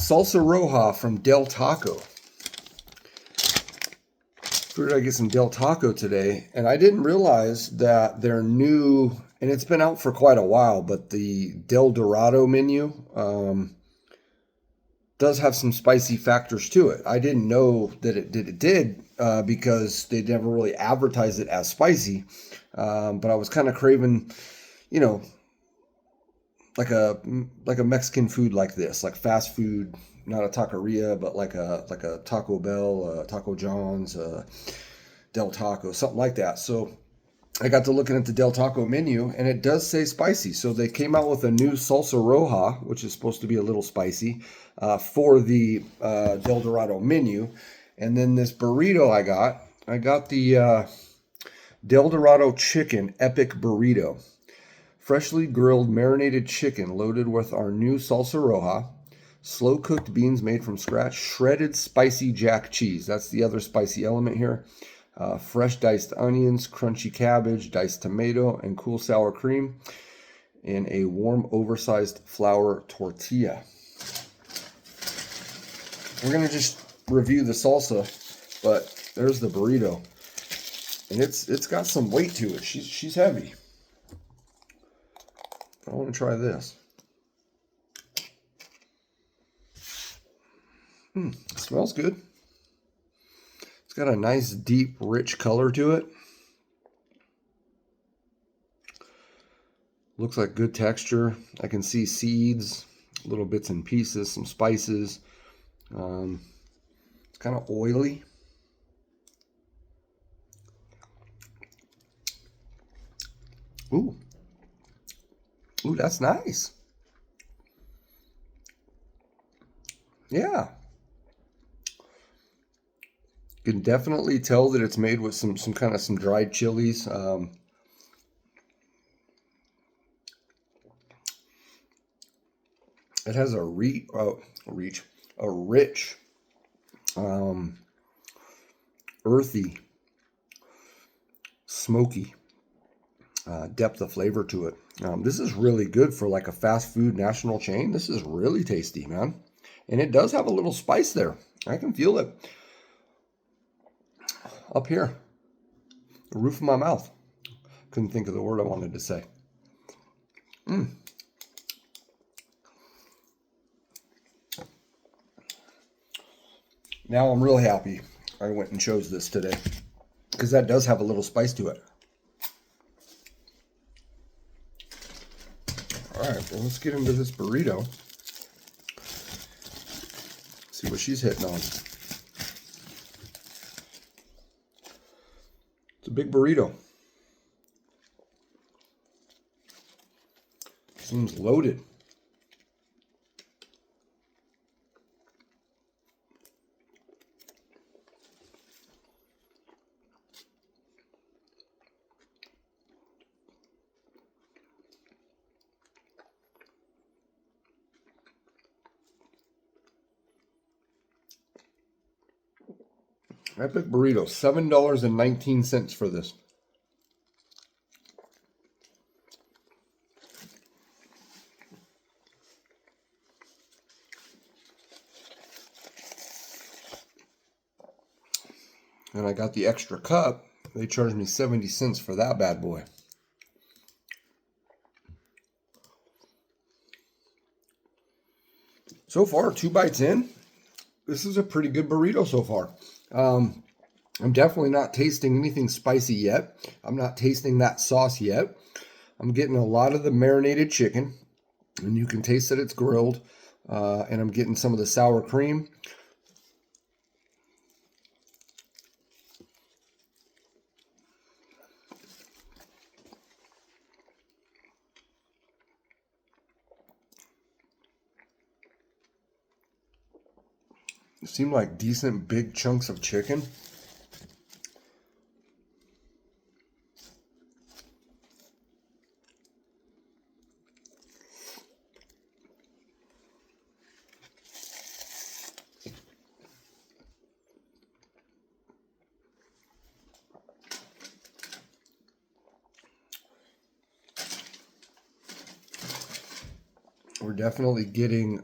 Salsa Roja from Del Taco. Figured I'd get some Del Taco today, and I didn't realize that their new, and it's been out for quite a while, but the Del Dorado menu does have some spicy factors to it. I didn't know that it did because they never really advertised it as spicy, but I was kind of craving, you know, like a Mexican food like this, like fast food, not a taqueria, but like a Taco Bell, Taco John's, Del Taco, something like that. So I got to looking at the Del Taco menu, and it does say spicy. So they came out with a new Salsa Roja, which is supposed to be a little spicy, for the Del Dorado menu. And then this burrito I got the Del Dorado Chicken Epic Burrito. Freshly grilled marinated chicken loaded with our new Salsa Roja, slow cooked beans made from scratch, shredded spicy jack cheese. That's the other spicy element here. Fresh diced onions, crunchy cabbage, diced tomato, and cool sour cream in a warm, oversized flour tortilla. We're going to just review the salsa, but there's the burrito. And it's got some weight to it. She's heavy. I want to try this. It smells good. It's got a nice, deep, rich color to it. Looks like good texture. I can see seeds, little bits and pieces, some spices. It's kind of oily. Ooh, that's nice. Yeah. You can definitely tell that it's made with some dried chilies. It has a rich, earthy, smoky depth of flavor to it. This is really good for like a fast food national chain. This is really tasty, man. And it does have a little spice there. I can feel it up here, the roof of my mouth. Couldn't think of the word I wanted to say. Now I'm really happy I went and chose this today, because that does have a little spice to it. All right, well, let's get into this burrito. See what she's hitting on. It's a big burrito. Seems loaded. Epic burrito, $7.19 for this. And I got the extra cup. They charged me 70 cents for that bad boy. So far, 2 bites in, this is a pretty good burrito so far. I'm definitely not tasting anything spicy yet. I'm not tasting that sauce yet. I'm getting a lot of the marinated chicken, and you can taste that it's grilled. And I'm getting some of the sour cream. It seemed like decent big chunks of chicken. We're definitely getting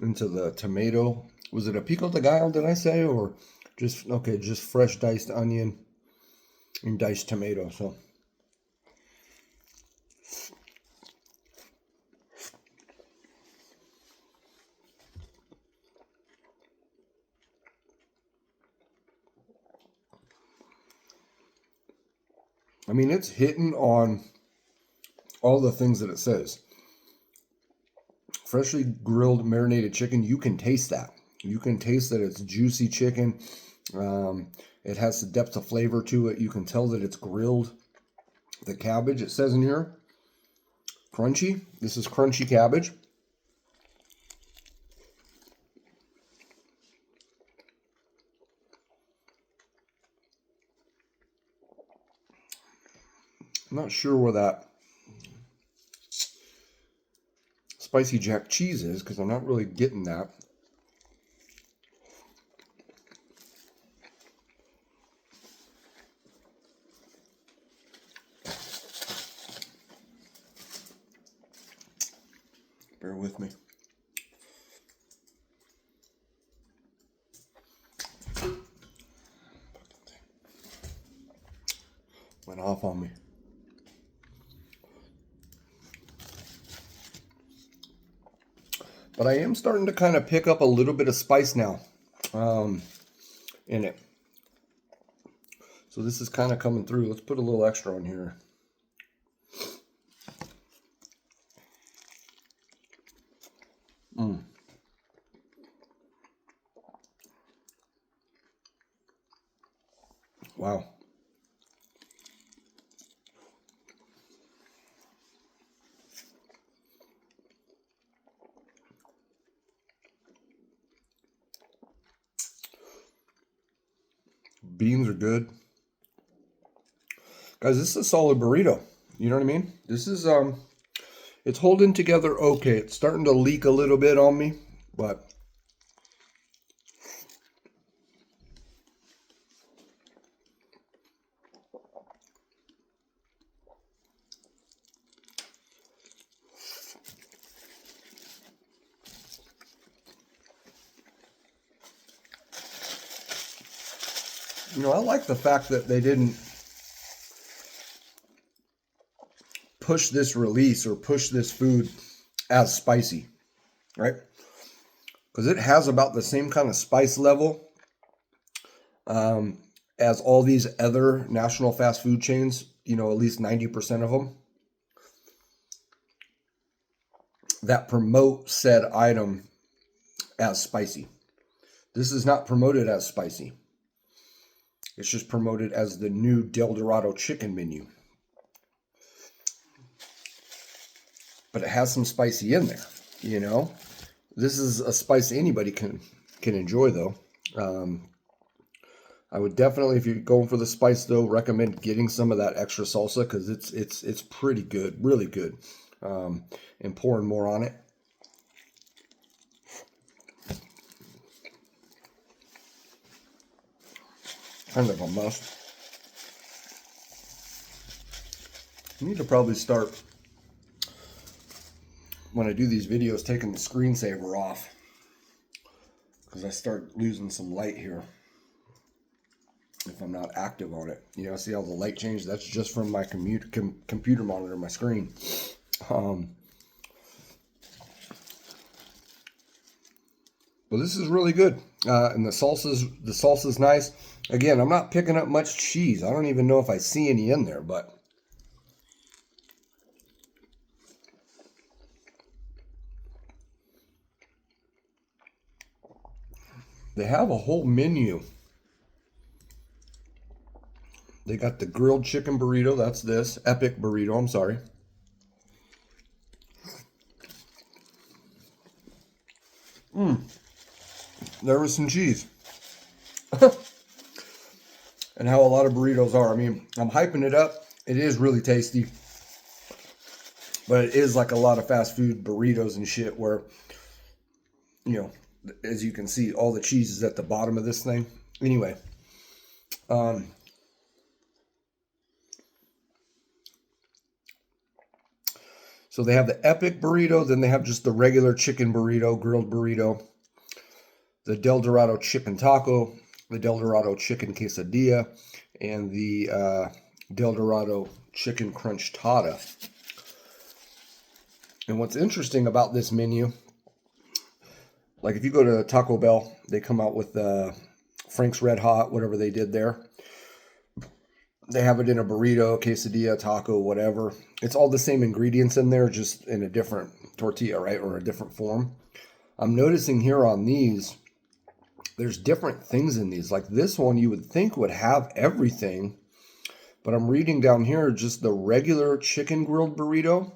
into the tomato. Was it a pico de gallo, did I say? Or just, okay, just fresh diced onion and diced tomato. So I mean, it's hitting on all the things that it says. Freshly grilled marinated chicken, you can taste that. You can taste that it's juicy chicken. It has the depth of flavor to it. You can tell that it's grilled. The cabbage, it says in here, crunchy. This is crunchy cabbage. I'm not sure where that spicy jack cheese is because I'm not really getting that. Bear with me. Went off on me. But I am starting to kind of pick up a little bit of spice now in it. So this is kind of coming through. Let's put a little extra on here. Wow. Beans are good. Guys, this is a solid burrito. You know what I mean? This is, it's holding together okay. It's starting to leak a little bit on me, but you know, I like the fact that they didn't push this release or push this food as spicy, right? Because it has about the same kind of spice level as all these other national fast food chains, you know, at least 90% of them that promote said item as spicy. This is not promoted as spicy. It's just promoted as the new Dorado chicken menu. But it has some spicy in there, you know. This is a spice anybody can enjoy, though. I would definitely, if you're going for the spice, though, recommend getting some of that extra salsa because it's pretty good, really good. And pouring more on it. Kind of a must. I need to probably start, when I do these videos, taking the screensaver off because I start losing some light here if I'm not active on it. You know, see how the light changed? That's just from my computer monitor, my screen. But this is really good, and the salsa's nice. Again, I'm not picking up much cheese. I don't even know if I see any in there, but they have a whole menu. They got the grilled chicken burrito. That's this. Epic burrito. I'm sorry. There was some cheese. And how a lot of burritos are. I mean, I'm hyping it up. It is really tasty. But it is like a lot of fast food burritos and shit where, you know, as you can see, all the cheese is at the bottom of this thing. Anyway. So they have the Epic Burrito, then they have just the regular chicken burrito, grilled burrito, the Del Dorado Chicken Taco, the Del Dorado Chicken Quesadilla, and the Del Dorado Chicken Crunch Tada. And what's interesting about this menu, like if you go to Taco Bell, they come out with Frank's Red Hot, whatever they did there. They have it in a burrito, quesadilla, taco, whatever. It's all the same ingredients in there, just in a different tortilla, right? Or a different form. I'm noticing here on these, there's different things in these. Like this one, you would think would have everything. But I'm reading down here, just the regular chicken grilled burrito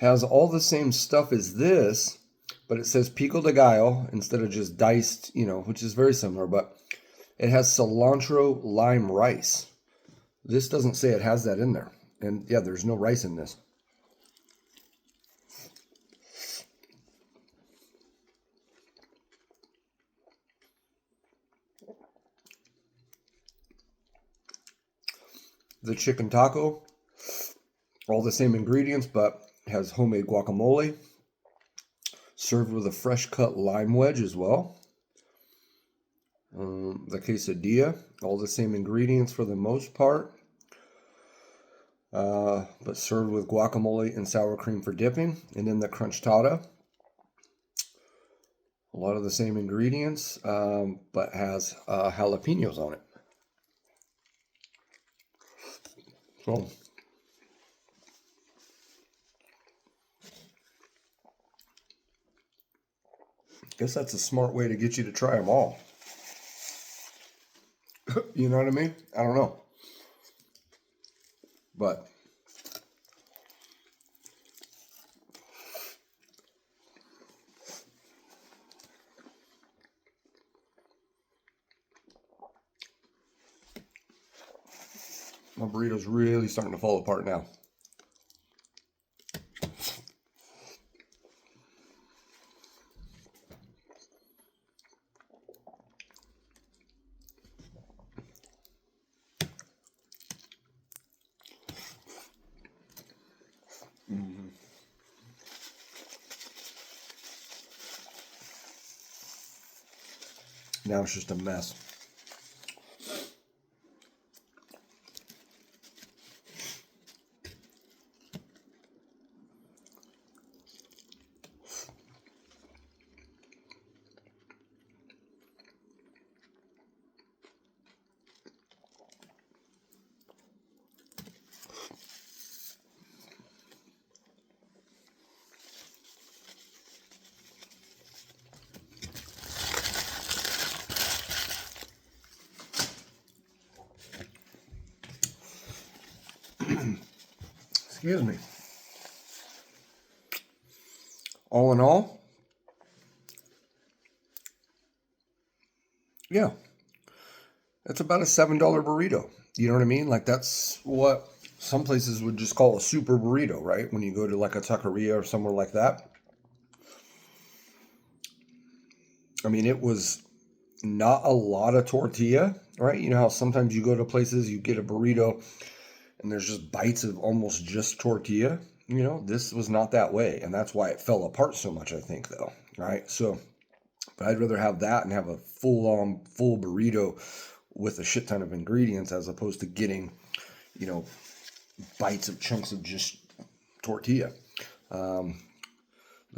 has all the same stuff as this, but it says pico de gallo instead of just diced, which is very similar, but it has cilantro lime rice. This doesn't say it has that in there. And yeah, there's no rice in this. The chicken taco, all the same ingredients, but has homemade guacamole, served with a fresh cut lime wedge as well. The quesadilla, all the same ingredients for the most part, but served with guacamole and sour cream for dipping. And then the crunch tada, a lot of the same ingredients, but has jalapenos on it. So, I guess that's a smart way to get you to try them all. You know what I mean? I don't know. But my burrito's really starting to fall apart now. Now it's just a mess. Excuse me. All in all, yeah, that's about a $7 burrito. You know what I mean? Like that's what some places would just call a super burrito, right? When you go to like a taqueria or somewhere like that. I mean, it was not a lot of tortilla, right? You know how sometimes you go to places, you get a burrito and there's just bites of almost just tortilla. This was not that way. And that's why it fell apart so much, I think, though. Right. So, but I'd rather have that and have a full burrito with a shit ton of ingredients as opposed to getting, bites of chunks of just tortilla. The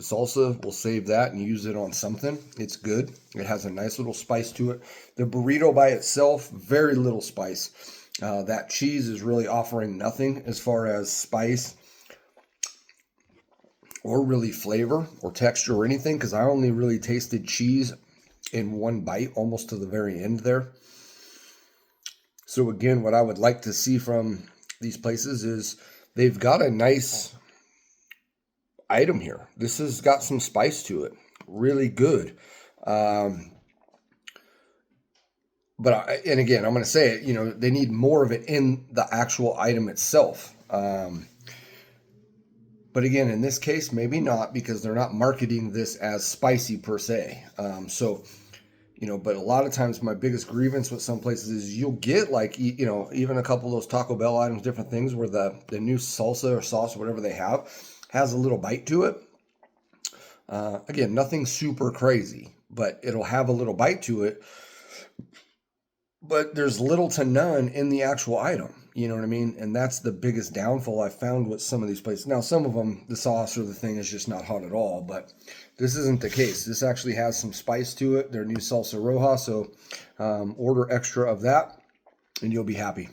salsa, we'll save that and use it on something. It's good. It has a nice little spice to it. The burrito by itself, very little spice. That cheese is really offering nothing as far as spice or really flavor or texture or anything, because I only really tasted cheese in one bite almost to the very end there. So again, what I would like to see from these places is they've got a nice item here. This has got some spice to it. Really good. But again, I'm going to say it, they need more of it in the actual item itself. But again, in this case, maybe not, because they're not marketing this as spicy per se. So But a lot of times my biggest grievance with some places is you'll get like, even a couple of those Taco Bell items, different things where the new salsa or sauce or whatever they have has a little bite to it. Again, nothing super crazy, but it'll have a little bite to it. But there's little to none in the actual item. You know what I mean? And that's the biggest downfall I found with some of these places. Now, some of them, the sauce or the thing is just not hot at all, but this isn't the case. This actually has some spice to it. Their new Salsa Roja, so order extra of that, and you'll be happy.